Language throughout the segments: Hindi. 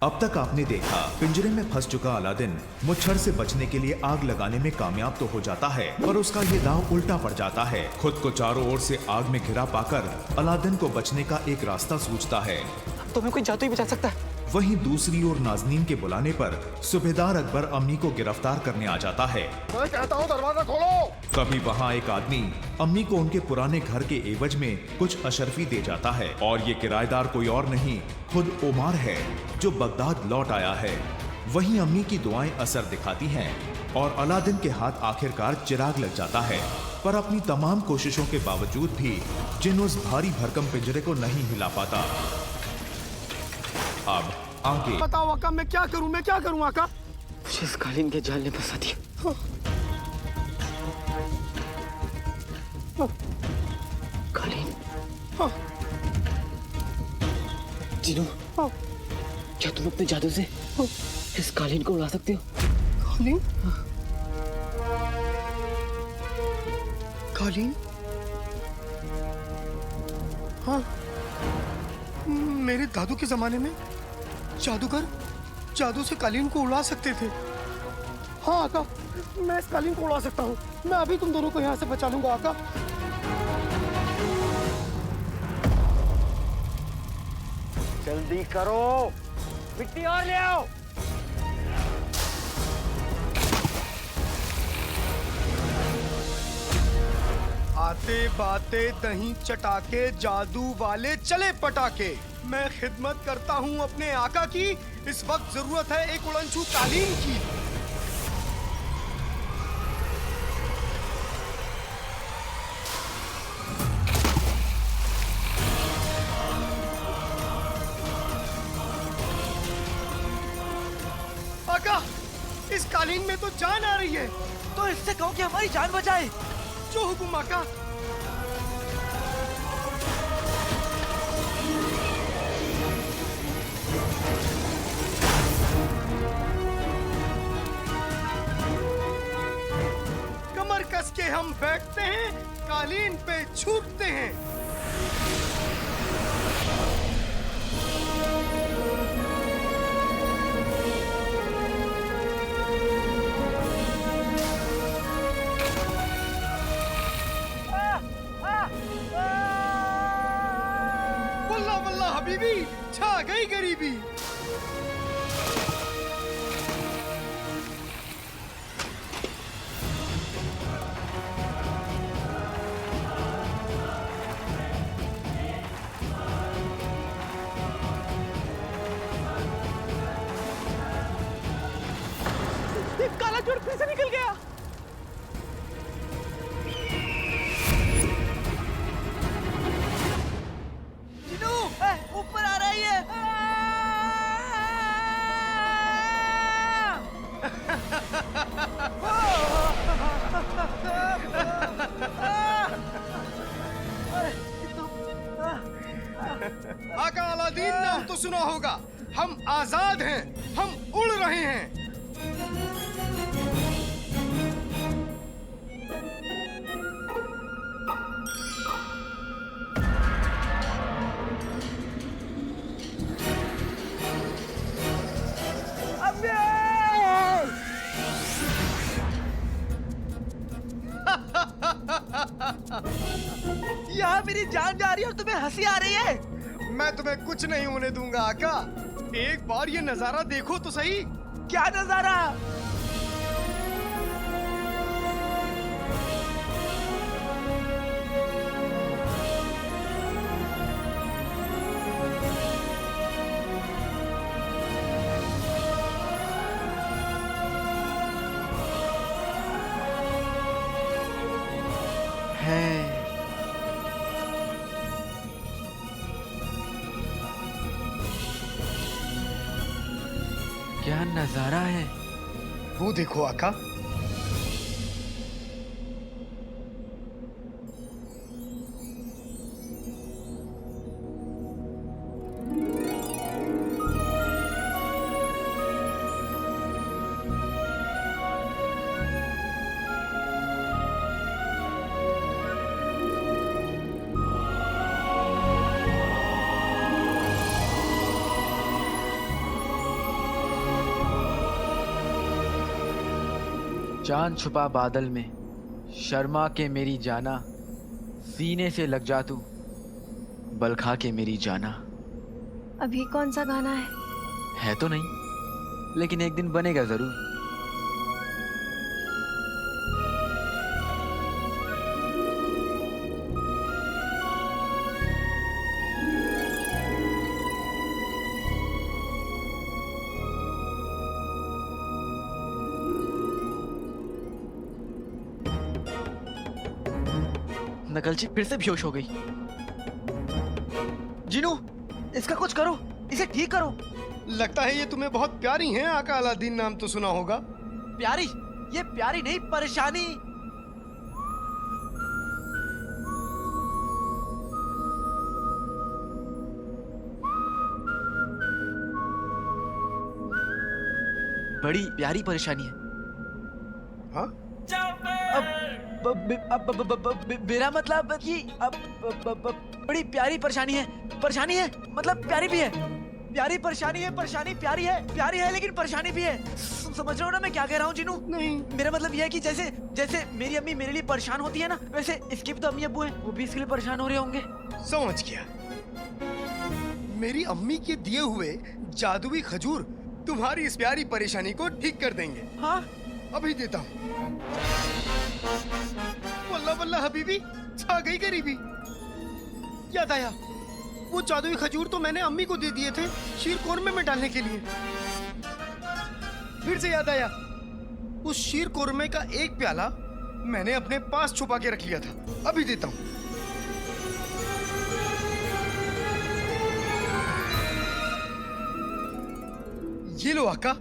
अब तक आपने देखा, पिंजरे में फंस चुका अलादीन मुच्छर से बचने के लिए आग लगाने में कामयाब तो हो जाता है, पर उसका ये दांव उल्टा पड़ जाता है। खुद को चारों ओर से आग में घिरा पाकर अलादीन को बचने का एक रास्ता सूझता है। तो हमें कोई जादू ही बचा सकता है। वहीं दूसरी ओर नाज़नीन के बुलाने पर सूबेदार अकबर अम्मी को गिरफ्तार करने आ जाता है। मैं कहता हूँ दरवाजा खोलो। तभी वहाँ एक आदमी अम्मी को उनके पुराने घर के एवज में कुछ अशरफी दे जाता है, और ये किराएदार कोई और नहीं, खुद उमर है जो बगदाद लौट आया है। वहीं अम्मी की दुआएं असर दिखाती हैं और अलादीन के हाथ आखिरकार चिराग लग जाता है, पर अपनी तमाम कोशिशों के बावजूद भी जिन उस भारी भरकम पिंजरे को नहीं हिला पाता। अब आगे बताओ आका, मैं क्या करूं आका? मुझे इस कालीन के जाल ने फंसा दिया। कालीन। जीनू, क्या तुम अपने जादू से इस कालीन को उड़ा सकते हो? कालीन? कालीन? हाँ, मेरे दादू के जमाने में जादूगर जादू से कालीन को उड़ा सकते थे। हाँ आका, मैं इस कालीन को उड़ा सकता हूँ। मैं अभी तुम दोनों को यहाँ से बचा लूंगा आका। जल्दी करो, मिट्टी और ले आओ। आते बाते दही चटाके, जादू वाले चले पटाके। मैं खिदमत करता हूँ अपने आका की। इस वक्त जरूरत है एक उड़नछू कालीन की। आका, इस कालीन में तो जान आ रही है। तो इससे कहो कि हमारी जान बचाए। जो हुकुम आका। कमर कस के हम बैठते हैं, कालीन पे छूटते हैं। वल्लाह वल्लाह हबीबी, छा गई गरीबी। काला चोर फिर से निकल गया। जीनू, ऊपर आ रही है। आका अलादीन नाम तो सुना होगा। हम आजाद हैं, हम उड़ रहे हैं। यहाँ मेरी जान जा रही है और तुम्हें हंसी आ रही है। मैं तुम्हें कुछ नहीं होने दूंगा आका। एक बार ये नजारा देखो तो सही। क्या नजारा? क्या नजारा है। वो देखो आका। चांद छुपा बादल में, शर्मा के मेरी जाना, सीने से लग जा तू, बल खा के मेरी जाना। अभी कौन सा गाना है तो नहीं, लेकिन एक दिन बनेगा जरूर। नकलची फिर से बेहोश हो गई। जिनू, इसका कुछ करो, इसे ठीक करो। लगता है ये तुम्हें बहुत प्यारी हैं। आका अलादीन नाम तो सुना होगा। प्यारी? ये प्यारी नहीं, परेशानी। बड़ी प्यारी परेशानी है। हाँ? मेरा मतलब कि बड़ी प्यारी परेशानी है। परेशानी है मतलब प्यारी भी है। प्यारी परेशानी है, परेशानी प्यारी है लेकिन परेशानी भी है। समझ रहे हो ना मैं क्या कह रहा हूँ जिनू? नहीं। मेरा मतलब यह है कि जैसे जैसे मेरी अम्मी मेरे लिए परेशान होती है ना, वैसे इसके भी तो अम्मी अब्बू हैं, वो भी इसके लिए परेशान हो रहे होंगे। समझ गया। मेरी अम्मी के दिए हुए जादुई खजूर तुम्हारी इस प्यारी परेशानी को ठीक कर देंगे। हाँ, अभी देता हूँ। वल्ला वल्ला हबीबी, छा गई गरीबी। याद आया, वो जादुई खजूर तो मैंने अम्मी को दे दिए थे शीर कोरमे में डालने के लिए। फिर से याद आया, उस शीर कोरमे का एक प्याला मैंने अपने पास छुपा के रख लिया था। अभी देता हूँ। ये लो आका।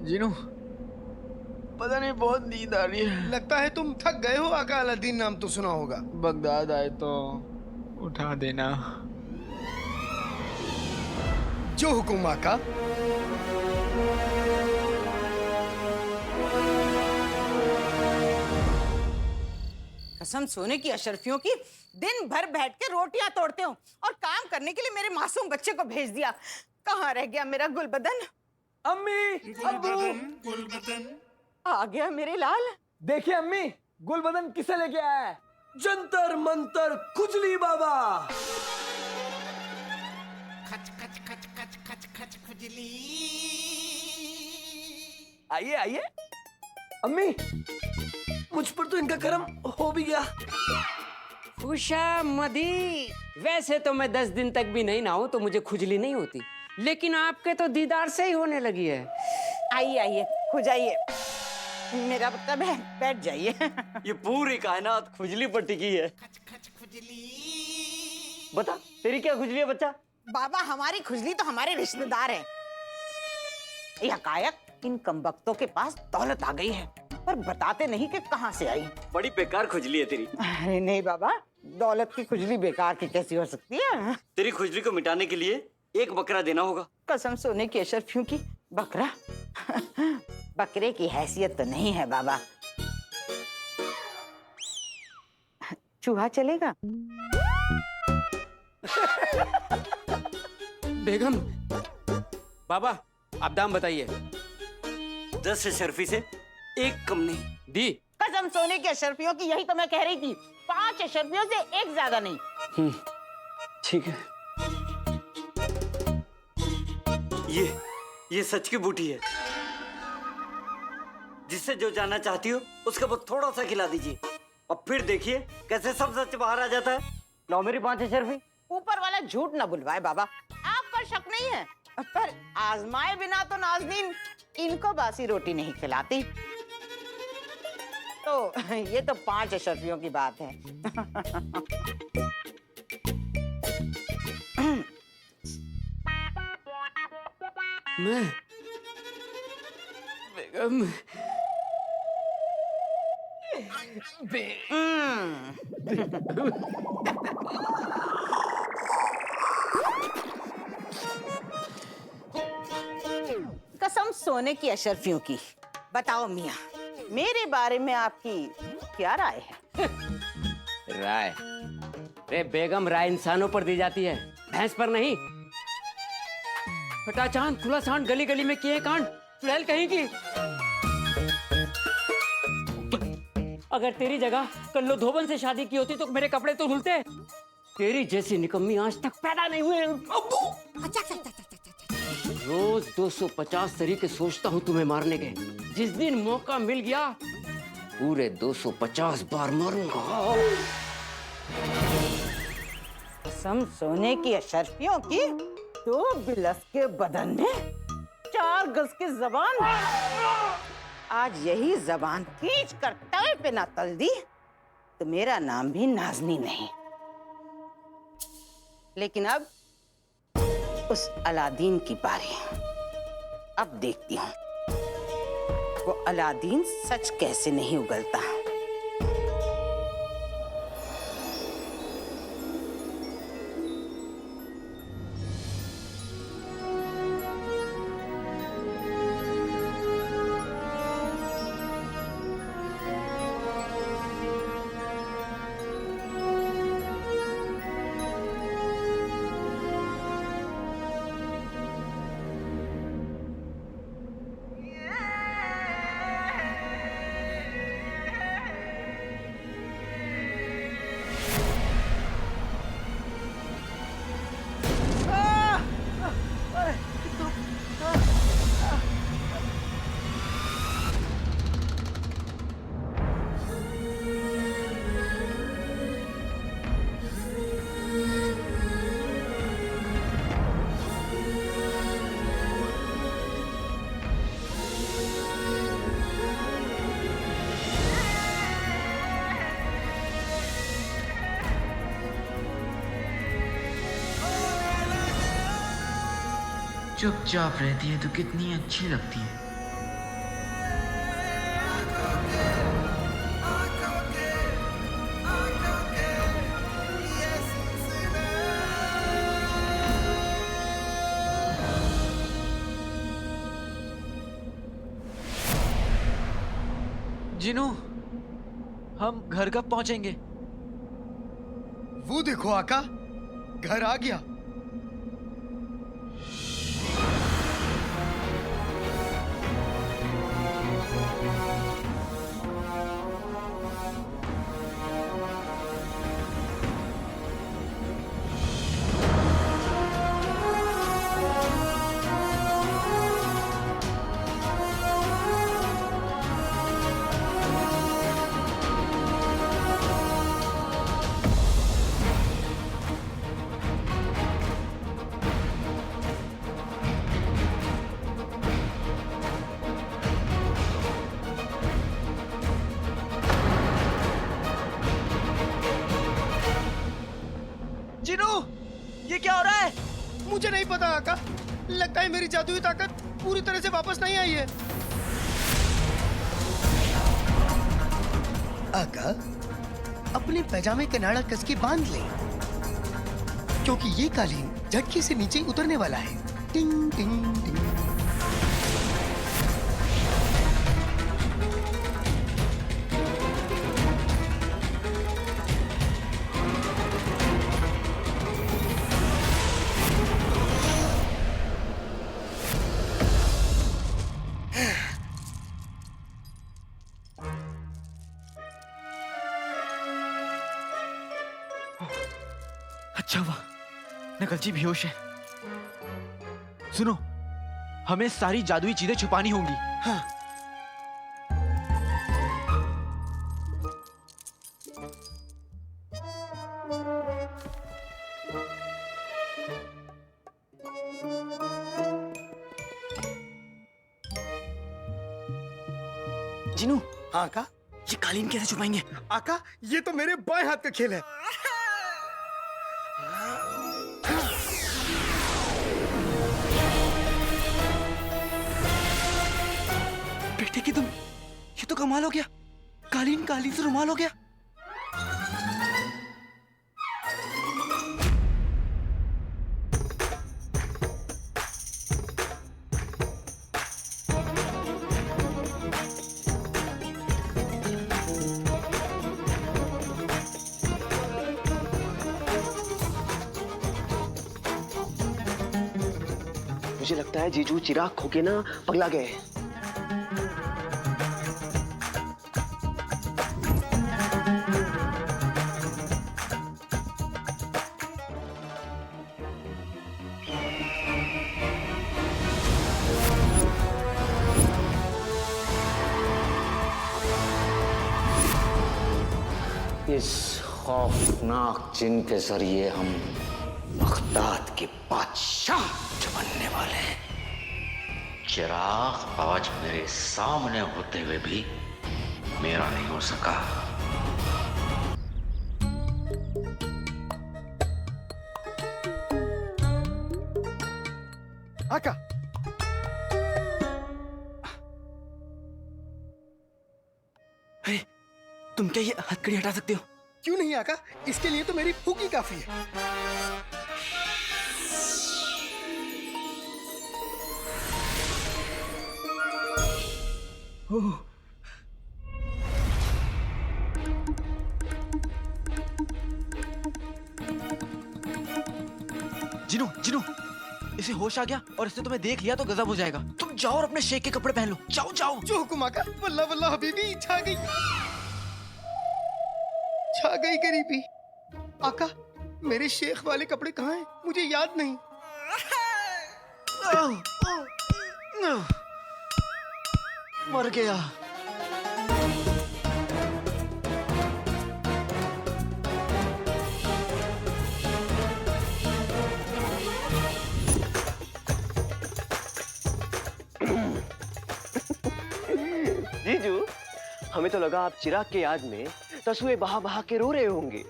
जिनू, पता नहीं बहुत नींद आ रही है। लगता है तुम थक गए हो। आका अलादीन नाम तो सुना होगा। बगदाद आए तो उठा देना। जो हुकुम आका। कसम सोने की अशरफियों की, दिन भर बैठ के रोटियां तोड़ते हो और काम करने के लिए मेरे मासूम बच्चे को भेज दिया। कहाँ रह गया मेरा गुलबदन? अम्मी, अब्बू, आ गया मेरे लाल। देखिए अम्मी, गुलबदन किसे लेके आया है? जंतर मंतर खुजली बाबा। खच खच खच खच खच खच खुजली। आइए आइए। अम्मी, मुझ पर तो इनका करम हो भी गया। खुशामदी। वैसे तो मैं 10 दिन तक भी नहीं नहाऊं तो मुझे खुजली नहीं होती, लेकिन आपके तो दीदार से ही होने लगी है। आइए आइए, खुजाइए। मेरा मतलब है, बैठ जाइए। ये पूरी कायनात खुजली पर टिकी है। खच खच खुजली। बता, तेरी क्या खुजली है बच्चा? बाबा, हमारी खुजली तो हमारे रिश्तेदार हैं। ये हकायक, इन कमबख्तों के पास दौलत आ गई है, पर बताते नहीं कि कहाँ से आई। बड़ी बेकार खुजली है तेरी। अरे नहीं बाबा, दौलत की खुजली बेकार की कैसी हो सकती है? तेरी खुजली को मिटाने के लिए एक बकरा देना होगा। कसम सोने की अशर्फियों की, बकरा? बकरे की हैसियत तो नहीं है बाबा। चूहा चलेगा? बेगम, बाबा आप दाम बताइए। 10 अशर्फी से एक कम नहीं। दी। कसम सोने की अशर्फियों की, यही तो मैं कह रही थी। 5 अशर्फियों से एक ज्यादा नहीं। ठीक है। ये सच की बूटी है। जिससे जो जानना चाहती हो उसका वो थोड़ा सा खिला दीजिए और फिर देखिए कैसे सब सच बाहर आ जाता है। लो मेरी 5 अशर्फी। ऊपर वाला झूठ न बुलवाए बाबा, आप पर शक नहीं है, पर आजमाए बिना तो नाज़नीन इनको बासी रोटी नहीं खिलाती। तो ये तो 5 अशर्फियों की बात है। मैं बेगम कसम सोने की अशर्फियों की। बताओ मियाँ, मेरे बारे में आपकी क्या राय है? राय? रे बेगम, राय इंसानों पर दी जाती है, भैंस पर नहीं। फटा चांद खुला सांड, गली गली में किए कांड, चुड़ैल कहीं की। अगर तेरी जगह कल्लो धोबन से शादी की होती तो मेरे कपड़े तो धुलते। तेरी जैसी निकम्मी आज तक पैदा नहीं हुए। रोज 250 तरीके सोचता हूँ तुम्हें मारने के। जिस दिन मौका मिल गया पूरे 250 बार मारूंगा। कसम सोने की अशर्फियों की, 2 बिलस के बदन में 4 गज की जबान। आज यही जबान खींच कर तवे पे ना तल दी तो मेरा नाम भी नाज़नी नहीं। लेकिन अब उस अलादीन की बारी। अब देखती हूँ वो अलादीन सच कैसे नहीं उगलता। चुपचाप रहती है तो कितनी अच्छी लगती है। जिनू, हम घर कब पहुंचेंगे? वो देखो आका, घर आ गया। जिनू, ये क्या हो रहा है? मुझे नहीं पता आका, लगता है मेरी जादुई ताकत पूरी तरह से वापस नहीं आई है। आका, अपने पैजामे का नाड़ा कस के बांध ले, क्योंकि ये कालीन झटके से नीचे उतरने वाला है। टिंग टिंग टिंग। अच्छा हुआ नकलची बेहोश है। सुनो, हमें सारी जादुई चीजें छुपानी होंगी। हाँ। जिनू, हाँ आका। ये कालीन कैसे छुपाएंगे? आका, ये तो मेरे बाएं हाथ का खेल है। बेटे की तुम, ये तो कमाल हो गया। कालीन कालीन से रुमाल हो गया। मुझे लगता है जीजू चिराग खो के ना पगला गए। इस खौफनाक चिन्ह के जरिए हम बगदाद के बादशाह बनने वाले हैं। चिराग आज मेरे सामने होते हुए भी मेरा नहीं हो सका। आका, अरे तुम क्या ये हथकड़ी हटा सकते हो? क्यों नहीं आका, इसके लिए तो मेरी फूकी काफी है। जिनू जिनू, इसे होश आ गया और इसने तुम्हें देख लिया तो गजब हो जाएगा। तुम जाओ और अपने शेख के कपड़े पहन लो। जाओ जाओ। जो हुकुम आका। वल्ला वल्ला हबीबी, छा गई, छा गई गरीबी। आका, मेरे शेख वाले कपड़े कहाँ हैं? मुझे याद नहीं। मर गया। जीजू, हमें तो लगा आप चिराग के याद में तसुए बहा बहा के रो रहे होंगे।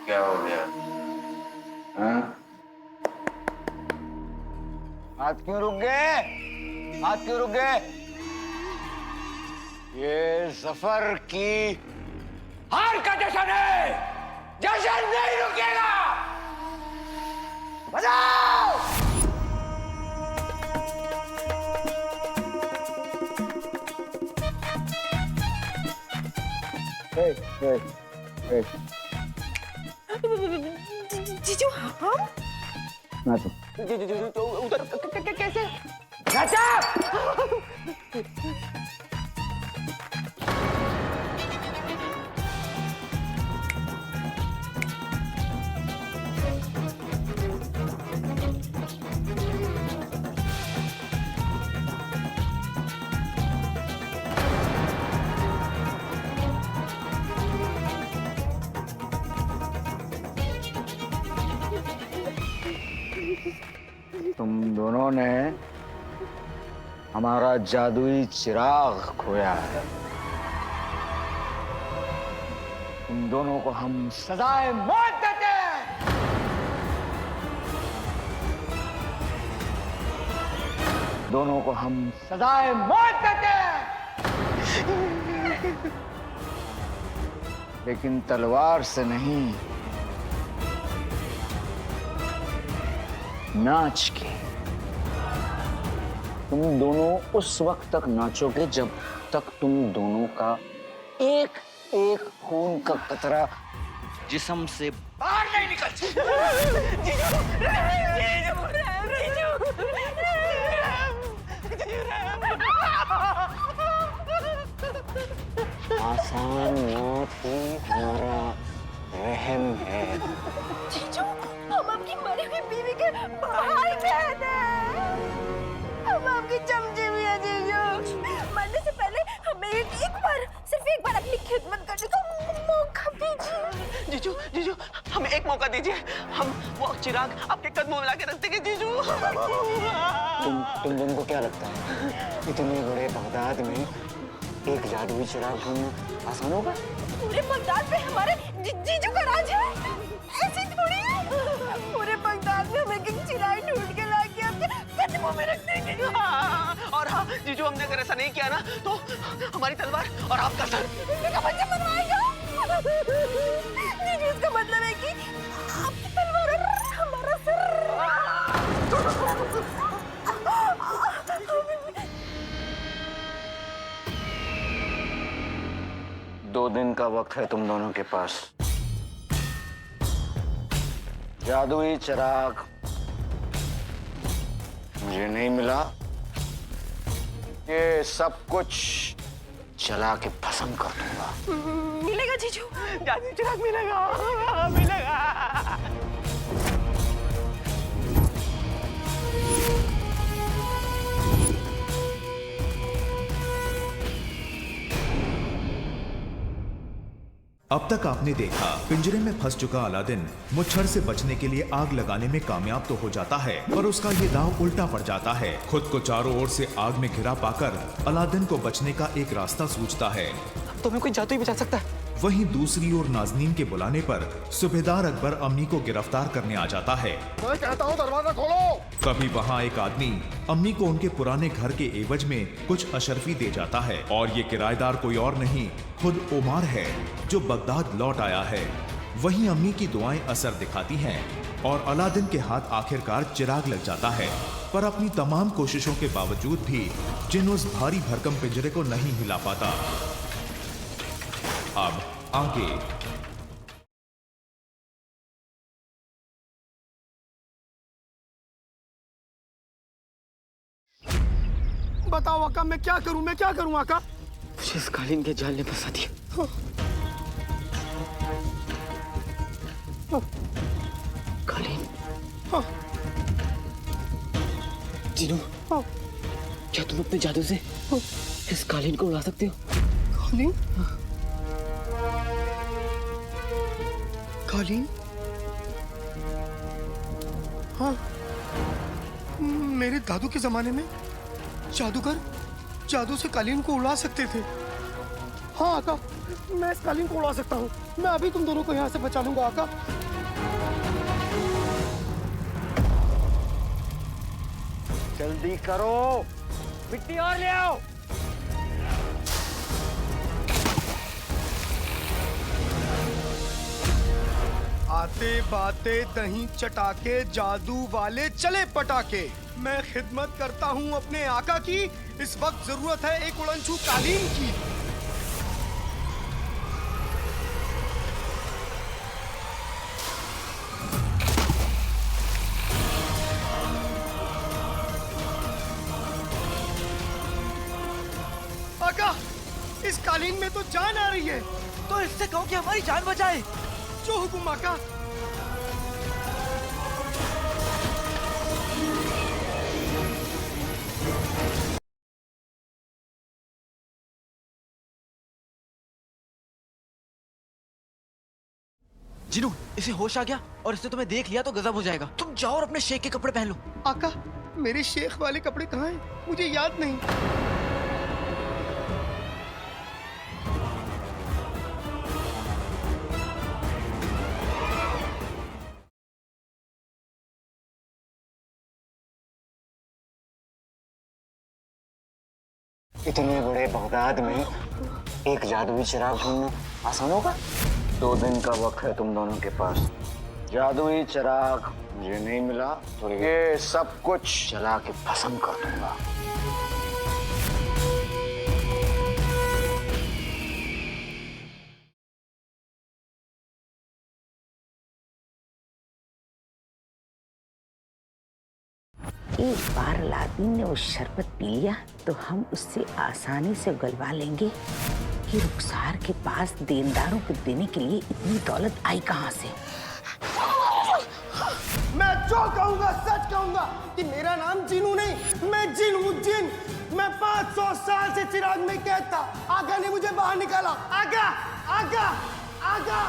क्या हो गया? हाँ? हाथ क्यों रुक गए? हाथ क्यों रुक गए? ये सफर की हार का जश्न है। जश्न नहीं रुकेगा। बजाओ! जीजू, हम? जीजू उधर कैसे? तुम दोनों ने हमारा जादुई चिराग खोया है। तुम दोनों को हम सजाए मौत देते हैं। दोनों को हम सजाए मौत देते हैं। लेकिन तलवार से नहीं, नाच के। तुम दोनों उस वक्त तक नाचोगे जब तक तुम दोनों का एक एक खून का कतरा जिस्म से बाहर नहीं निकल आसान मौत ही हमारा रहम है। जीजू, हम आपकी मरी हुई बीवी के भाई बहन हैं। हम आपकी चमचे भी हैं जीजू। मरने से पहले हमें एक बार, सिर्फ एक बार अपनी खिदमत करने का मौका दीजिए। जीजू जीजू, हमें एक मौका दीजिए। हम वो चिराग आपके कदमों में लाके रख देंगे जीजू। तुम दोनों को क्या लगता है इतने बड़े बगदाद में एक जादुई चिराग ढूंढना आसान होगा? पूरे बगदाद में हमारे जीजू का राज है, ऐसी थोड़ी है। पूरे बगदाद में हमें एक चिराग ढूंढ के लाके आपके कदमों में रख देंगे। और हाँ जीजू, हमने अगर ऐसा नहीं किया ना तो हमारी तलवार और आपका सर बनवाएगा। जीजू, इसका मतलब है कि आपकी तलवार और हमारा सर। 2 दिन का वक्त है तुम दोनों के पास। जादुई चिराग मुझे नहीं मिला, ये सब कुछ जला के भस्म कर दूंगा। मिलेगा जीजू, जादुई चिराग मिलेगा, मिलेगा। अब तक आपने देखा, पिंजरे में फंस चुका अलादीन मुच्छर से बचने के लिए आग लगाने में कामयाब तो हो जाता है, पर उसका ये दांव उल्टा पड़ जाता है। खुद को चारों ओर से आग में घिरा पाकर अलादीन को बचने का एक रास्ता सूझता है। तो हमें कोई जादू ही बचा सकता है। वहीं दूसरी ओर नाज़नीन के बुलाने पर सूबेदार अकबर अम्मी को गिरफ्तार करने आ जाता है। मैं कहता हूँ दरवाजा खोलो। तभी वहाँ एक आदमी अम्मी को उनके पुराने घर के एवज में कुछ अशरफी दे जाता है, और ये किराएदार कोई और नहीं, खुद उमार है जो बगदाद लौट आया है। वहीं अम्मी की दुआएं असर दिखाती हैं और अलादीन के हाथ आखिरकार चिराग लग जाता है, पर अपनी तमाम कोशिशों के बावजूद भी जिन उस भारी भरकम पिंजरे को नहीं हिला पाता। अब आगे। बताओ आका, मैं क्या करूं आका? मुझे इस कालीन के जाल ने फंसा दिया। कालीन। जीनू, क्या तुम अपने जादू से इस कालीन को उड़ा सकते हो? कालीन? कालीन? हाँ, मेरे दादू के जमाने में जादूगर जादू से कालीन को उड़ा सकते थे। हाँ आका, मैं इस कालीन को उड़ा सकता हूँ। मैं अभी तुम दोनों को यहाँ से बचा लूंगा आका। जल्दी करो, मिट्टी और ले आओ। आते बाते दही चटाके, जादू वाले चले पटाके। मैं खिदमत करता हूँ अपने आका की। इस वक्त जरूरत है एक उड़नछू कालीन की। आका, इस कालीन में तो जान आ रही है। तो इससे कहो कि हमारी जान बचाए। जो हुकुम आका। जिनू, इसे होश आ गया और इसने तुम्हें देख लिया तो गजब हो जाएगा। तुम जाओ और अपने शेख के कपड़े पहन लो। आका, मेरे शेख वाले कपड़े कहाँ हैं? मुझे याद नहीं। इतने बड़े बगदाद में एक जादुई चिराग ढूंढना आसान होगा? 2 दिन का वक्त है तुम दोनों के पास। जादुई चिराग मुझे नहीं मिला तो ये सब कुछ जला के भस्म कर दूंगा। एक बार अलादीन ने वो शरबत पी लिया तो हम उससे आसानी से उगलवा लेंगे कि रुखसार के पास देनदारों को देने के लिए इतनी दौलत आई कहाँ से। मैं जो कहूंगा सच कहूंगा कि मेरा नाम जिनू नहीं, मैं जिन हूँ, जिन। मैं 500 साल से चिराग में कैद था। आगा ने मुझे बाहर निकाला। आगा, आगा, आगा।